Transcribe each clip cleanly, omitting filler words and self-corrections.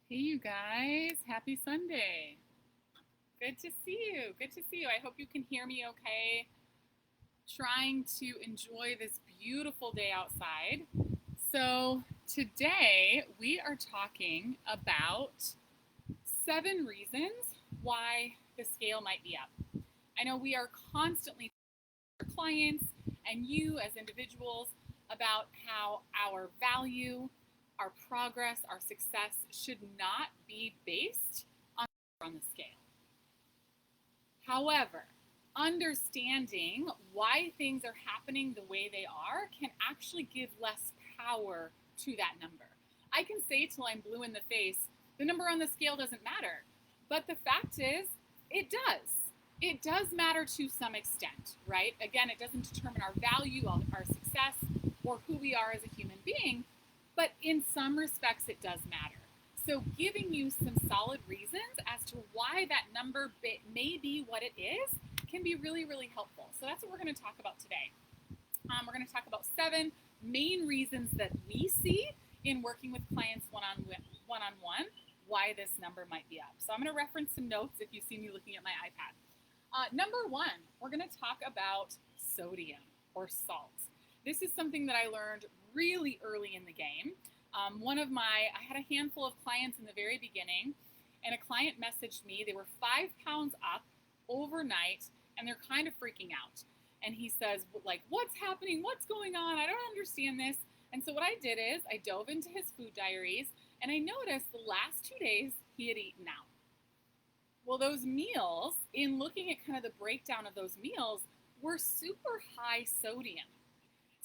Hey, you guys. Happy Sunday. Good to see you. Good to see you. I hope you can hear me okay. Trying to enjoy this beautiful day outside. So, today we are talking about 7 reasons why the scale might be up. I know we are constantly talking to our clients and you as individuals about how our value, our progress, our success should not be based on the scale. However, understanding why things are happening the way they are can actually give less power to that number. I can say till I'm blue in the face, the number on the scale doesn't matter. But the fact is, it does. It does matter to some extent, right? Again, it doesn't determine our value, our success, or who we are as a human being, but in some respects, it does matter. So, giving you some solid reasons as to why that number may be what it is can be really, really helpful. So, that's what we're going to talk about today. We're going to talk about 7 main reasons that we see in working with clients one-on-one why this number might be up. So, I'm going to reference some notes if you see me looking at my iPad. Number 1, we're going to talk about sodium or salt. This is something that I learned really early in the game. I had a handful of clients in the very beginning, and a client messaged me. They were 5 pounds up overnight, and they're kind of freaking out. And he says, like, what's happening? What's going on? I don't understand this. And so what I did is I dove into his food diaries, and I noticed the last 2 days he had eaten out. Well, those meals, in looking at kind of the breakdown of those meals, were super high sodium.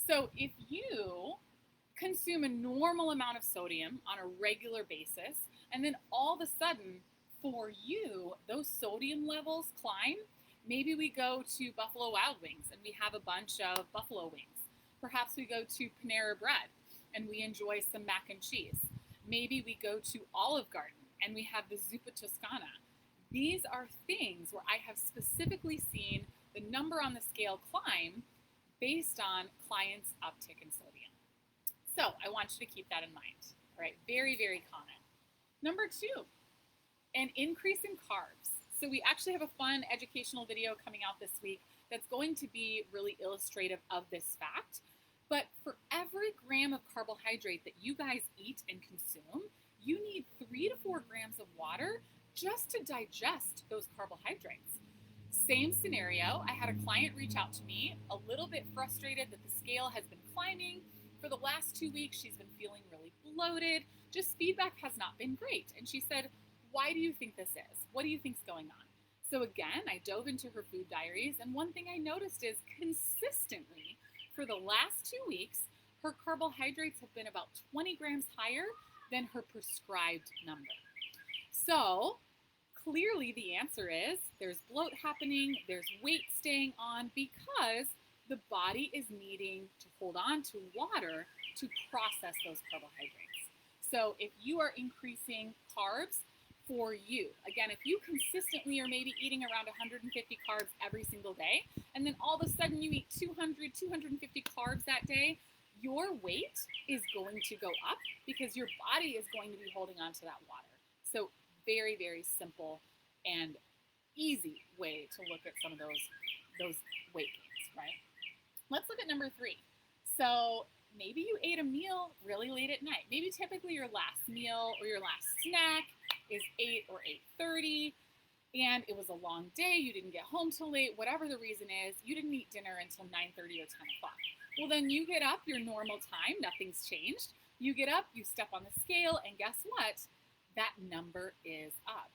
So if you consume a normal amount of sodium on a regular basis, and then all of a sudden, for you, those sodium levels climb. Maybe we go to Buffalo Wild Wings and we have a bunch of buffalo wings. Perhaps we go to Panera Bread and we enjoy some mac and cheese. Maybe we go to Olive Garden and we have the Zuppa Toscana. These are things where I have specifically seen the number on the scale climb based on clients' uptick in sodium. So I want you to keep that in mind. All right, very, very common. Number 2, an increase in carbs. So we actually have a fun educational video coming out this week that's going to be really illustrative of this fact. But for every gram of carbohydrate that you guys eat and consume, you need 3 to 4 grams of water just to digest those carbohydrates. Same scenario, I had a client reach out to me, a little bit frustrated that the scale has been climbing. For the last 2 weeks, she's been feeling really bloated. Just feedback has not been great. And she said, why do you think this is? What do you think's going on? So again, I dove into her food diaries, and one thing I noticed is consistently for the last 2 weeks, her carbohydrates have been about 20 grams higher than her prescribed number. So clearly the answer is there's bloat happening, there's weight staying on because the body is needing to hold on to water to process those carbohydrates. So if you are increasing carbs for you, again, if you consistently are maybe eating around 150 carbs every single day, and then all of a sudden you eat 200, 250 carbs that day, your weight is going to go up because your body is going to be holding on to that water. So very, very simple and easy way to look at some of those weight gains, right? Let's look at number 3. So maybe you ate a meal really late at night. Maybe typically your last meal or your last snack is 8 or 8:30, and it was a long day. You didn't get home till late. Whatever the reason is, you didn't eat dinner until 9:30 or 10 o'clock. Well, then you get up your normal time. Nothing's changed. You get up, you step on the scale, and guess what? That number is up.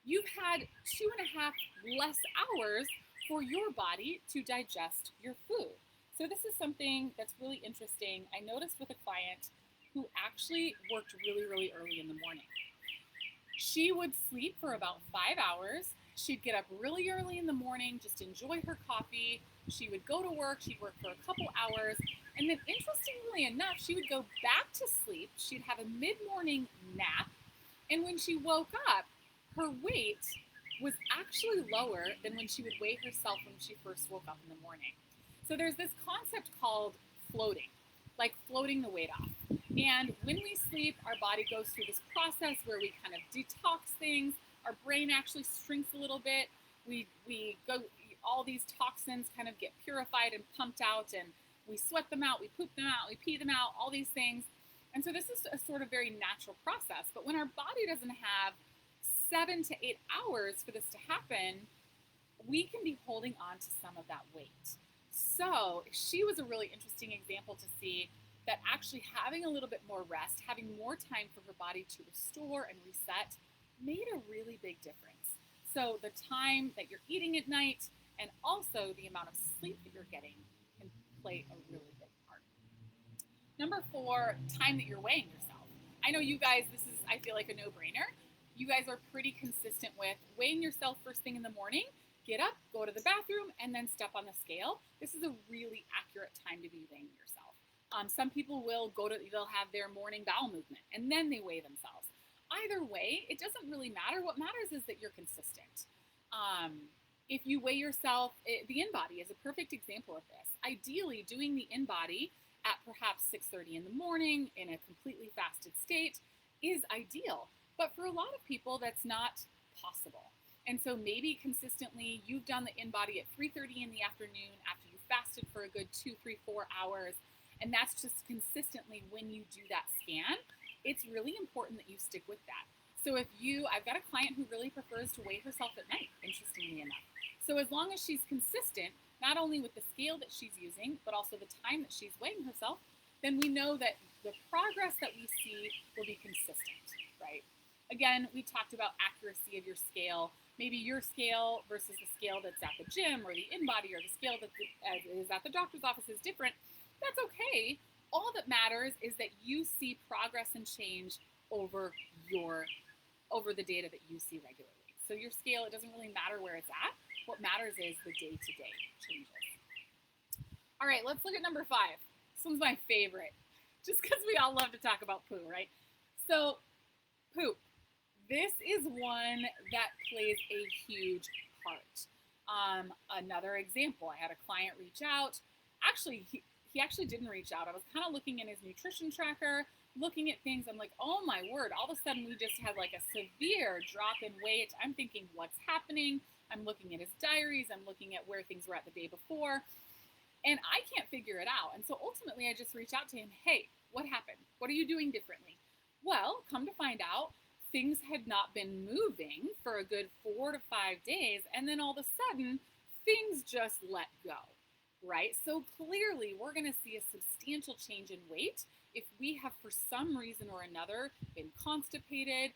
You've had 2.5 less hours for your body to digest your food. So this is something that's really interesting. I noticed with a client who actually worked really, really early in the morning. She would sleep for about 5 hours. She'd get up really early in the morning, just enjoy her coffee. She would go to work. She'd work for a couple hours. And then interestingly enough, she would go back to sleep. She'd have a mid-morning nap. And when she woke up, her weight was actually lower than when she would weigh herself when she first woke up in the morning. So there's this concept called floating, like floating the weight off. And when we sleep, our body goes through this process where we kind of detox things. Our brain actually shrinks a little bit. We go, all these toxins kind of get purified and pumped out, and we sweat them out, we poop them out, we pee them out, all these things. And so this is a sort of very natural process. But when our body doesn't have 7 to 8 hours for this to happen, we can be holding on to some of that weight. So she was a really interesting example to see that actually having a little bit more rest, having more time for her body to restore and reset made a really big difference. So the time that you're eating at night and also the amount of sleep that you're getting can play a really big part. Number 4, time that you're weighing yourself. I know you guys, this is, I feel like a no-brainer. You guys are pretty consistent with weighing yourself first thing in the morning, get up, go to the bathroom, and then step on the scale. This is a really accurate time to be weighing yourself. Some people they'll have their morning bowel movement, and then they weigh themselves. Either way, it doesn't really matter. What matters is that you're consistent. If you weigh yourself, the in-body is a perfect example of this. Ideally, doing the in-body at perhaps 6:30 in the morning in a completely fasted state is ideal. But for a lot of people, that's not possible. And so maybe consistently you've done the in-body at 3:30 in the afternoon after you fasted for a good 2, 3, 4 hours. And that's just consistently when you do that scan. It's really important that you stick with that. So I've got a client who really prefers to weigh herself at night, interestingly enough. So as long as she's consistent, not only with the scale that she's using, but also the time that she's weighing herself, then we know that the progress that we see will be consistent, right? Again, we talked about accuracy of your scale. Maybe your scale versus the scale that's at the gym or the in-body or the scale that is at the doctor's office is different. That's okay. All that matters is that you see progress and change over the data that you see regularly. So your scale, it doesn't really matter where it's at. What matters is the day-to-day changes. All right, let's look at number 5. This one's my favorite, just because we all love to talk about poo, right? So poop. This is one that plays a huge part. Another example, I had a client reach out. Actually, he actually didn't reach out. I was kind of looking in his nutrition tracker, looking at things. I'm like, oh my word, all of a sudden we just had like a severe drop in weight. I'm thinking, what's happening? I'm looking at his diaries. I'm looking at where things were at the day before. And I can't figure it out. And so ultimately I just reached out to him. Hey, what happened? What are you doing differently? Well, come to find out, things had not been moving for a good 4 to 5 days. And then all of a sudden, things just let go, right? So clearly we're going to see a substantial change in weight if we have, for some reason or another, been constipated,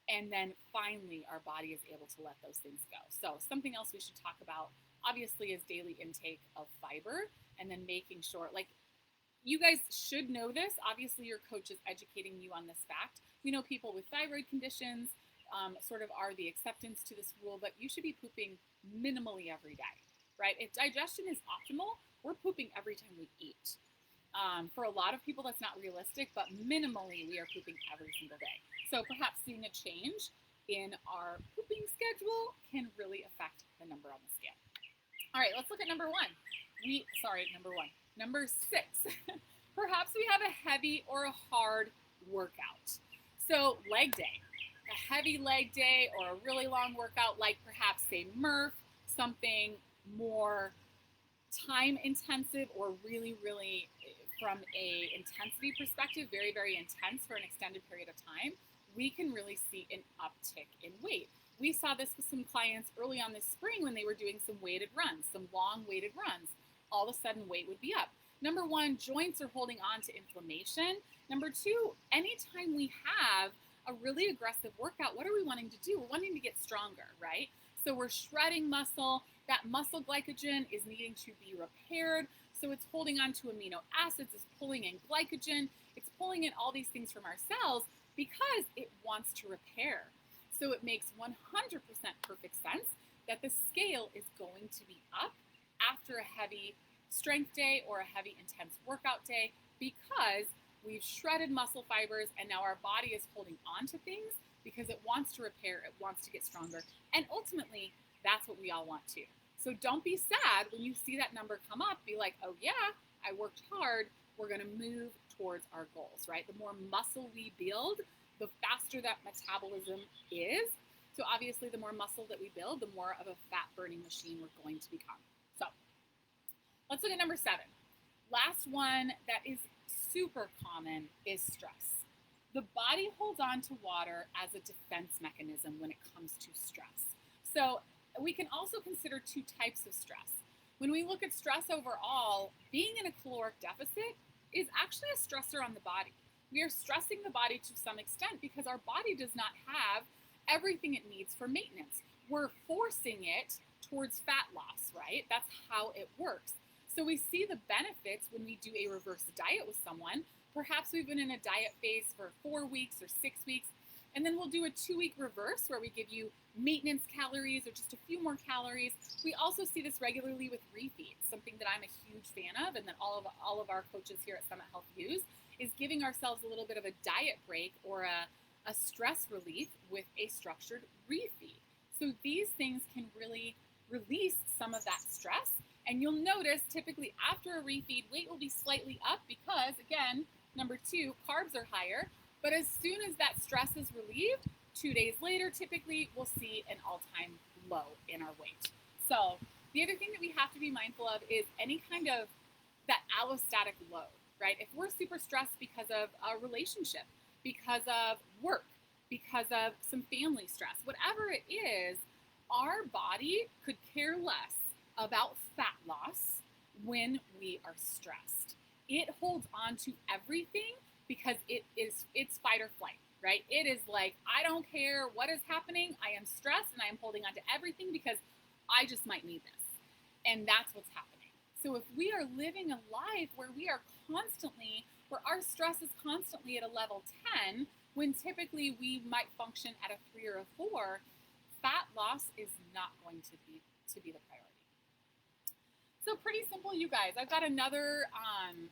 and then finally our body is able to let those things go. So something else we should talk about, obviously, is daily intake of fiber, and then making sure, like, you guys should know this. Obviously, your coach is educating you on this fact. We know people with thyroid conditions sort of are the acceptance to this rule, but you should be pooping minimally every day, right? If digestion is optimal, we're pooping every time we eat. For a lot of people, that's not realistic, but minimally, we are pooping every single day. So perhaps seeing a change in our pooping schedule can really affect the number on the scale. All right, let's look at number 1. Number 6. Perhaps we have a heavy or a hard workout. So leg day, a heavy leg day or a really long workout, like perhaps say Murph, something more time intensive or really, really from a intensity perspective, very, very intense for an extended period of time, we can really see an uptick in weight. We saw this with some clients early on this spring when they were doing some weighted runs, some long weighted runs. All of a sudden, weight would be up. Number 1, joints are holding on to inflammation. Number 2, anytime we have a really aggressive workout, what are we wanting to do? We're wanting to get stronger, right? So we're shredding muscle. That muscle glycogen is needing to be repaired. So it's holding on to amino acids, it's pulling in glycogen, it's pulling in all these things from our cells because it wants to repair. So it makes 100% perfect sense that the scale is going to be up after a heavy strength day or a heavy intense workout day because we've shredded muscle fibers and now our body is holding on to things because it wants to repair, it wants to get stronger. And ultimately, that's what we all want to. So don't be sad when you see that number come up. Be like, oh yeah, I worked hard. We're going to move towards our goals, right? The more muscle we build, the faster that metabolism is. So obviously, the more muscle that we build, the more of a fat-burning machine we're going to become. So let's look at number 7. Last one that is super common is stress. The body holds on to water as a defense mechanism when it comes to stress. So we can also consider 2 types of stress. When we look at stress overall, being in a caloric deficit is actually a stressor on the body. We are stressing the body to some extent because our body does not have everything it needs for maintenance. We're forcing it towards fat loss, right? That's how it works. So we see the benefits when we do a reverse diet with someone. Perhaps we've been in a diet phase for 4 weeks or 6 weeks, and then we'll do a 2-week reverse where we give you maintenance calories or just a few more calories. We also see this regularly with refeeds, something that I'm a huge fan of, and that all of our coaches here at Summit Health use, is giving ourselves a little bit of a diet break or a stress relief with a structured refeed. So these things can really release some of that stress. And you'll notice typically after a refeed, weight will be slightly up because, again, number 2, carbs are higher. But as soon as that stress is relieved, 2 days later, typically, we'll see an all-time low in our weight. So the other thing that we have to be mindful of is any kind of that allostatic load, right? If we're super stressed because of a relationship, because of work, because of some family stress, whatever it is, our body could care less about fat loss when we are stressed. It holds on to everything because it's fight or flight, right? It is like, I don't care what is happening. I am stressed and I am holding on to everything because I just might need this. And that's what's happening. So if we are living a life where where our stress is constantly at a level 10, when typically we might function at a 3 or a 4, fat loss is not going to be the priority. So pretty simple, you guys. I've got another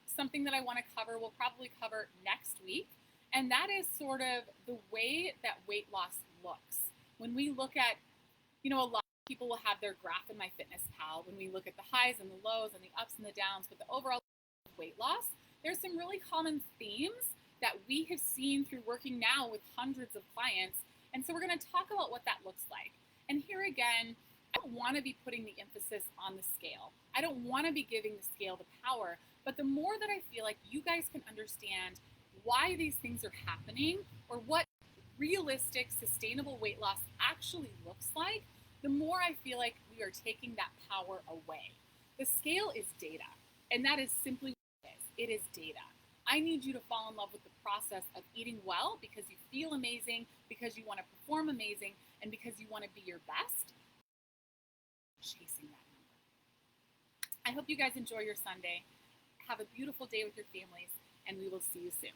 something that I want to cover. We'll probably cover next week. And that is sort of the way that weight loss looks. When we look at, a lot of people will have their graph in MyFitnessPal when we look at the highs and the lows and the ups and the downs, but the overall weight loss, there's some really common themes that we have seen through working now with hundreds of clients. And so we're going to talk about what that looks like. And here again, I don't want to be putting the emphasis on the scale. I don't want to be giving the scale the power, but the more that I feel like you guys can understand why these things are happening or what realistic, sustainable weight loss actually looks like, the more I feel like we are taking that power away. The scale is data, and that is simply what it is. It is data. I need you to fall in love with the process of eating well because you feel amazing, because you want to perform amazing, and because you want to be your best, chasing that number. I hope you guys enjoy your Sunday. Have a beautiful day with your families, and we will see you soon.